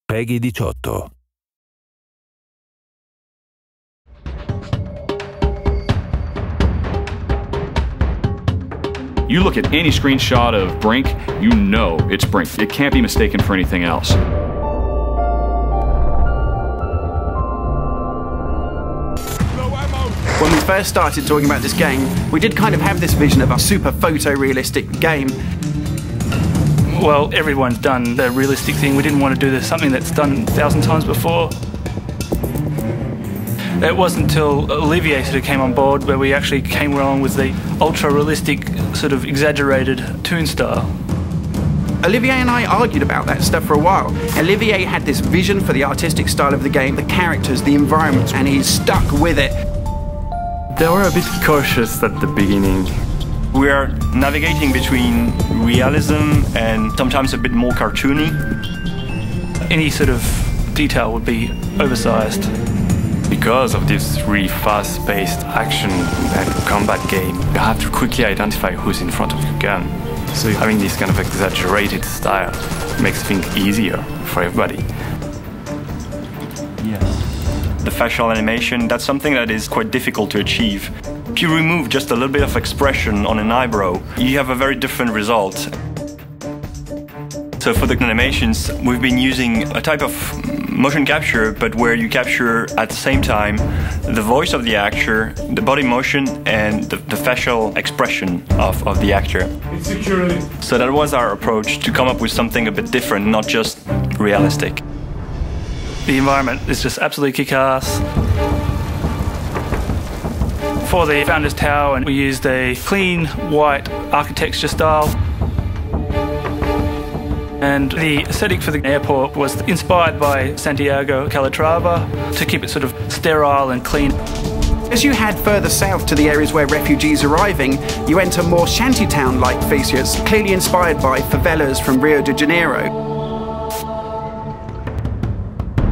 PEGI 18. You look at any screenshot of Brink, you know it's Brink. It can't be mistaken for anything else. When we first started talking about this game, we did kind of have this vision of a super photorealistic game. Well, everyone's done the realistic thing. We didn't want to do something that's done 1,000 times before. It wasn't until Olivier sort of came on board where we actually came along with the ultra-realistic, sort of exaggerated toon style. Olivier and I argued about that stuff for a while. Olivier had this vision for the artistic style of the game, the characters, the environment, and he's stuck with it. They were a bit cautious at the beginning. We are navigating between realism and sometimes a bit more cartoony. Any sort of detail would be oversized. Because of this really fast-paced action and combat game, you have to quickly identify who's in front of your gun. So having this kind of exaggerated style makes things easier for everybody. The facial animation, that's something that is quite difficult to achieve. If you remove just a little bit of expression on an eyebrow, you have a very different result. So for the animations, we've been using a type of motion capture, but where you capture at the same time the voice of the actor, the body motion, and the facial expression of the actor. So that was our approach, to come up with something a bit different, not just realistic. The environment is just absolutely kick-ass. For the Founder's Tower, we used a clean white architecture style. And the aesthetic for the airport was inspired by Santiago Calatrava to keep it sort of sterile and clean. As you head further south to the areas where refugees are arriving, you enter more shantytown-like features, clearly inspired by favelas from Rio de Janeiro.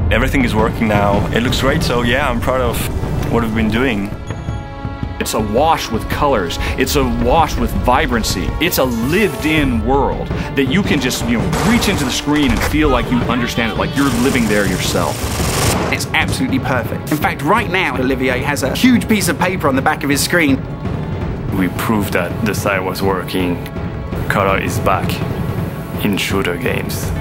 Everything is working now. It looks great, so yeah, I'm proud of what we've been doing. It's a wash with colors. It's a wash with vibrancy. It's a lived-in world that you can just, reach into the screen and feel like you understand it, like you're living there yourself. It's absolutely perfect. In fact, right now, Olivier has a huge piece of paper on the back of his screen. We proved that the style was working. Color is back in shooter games.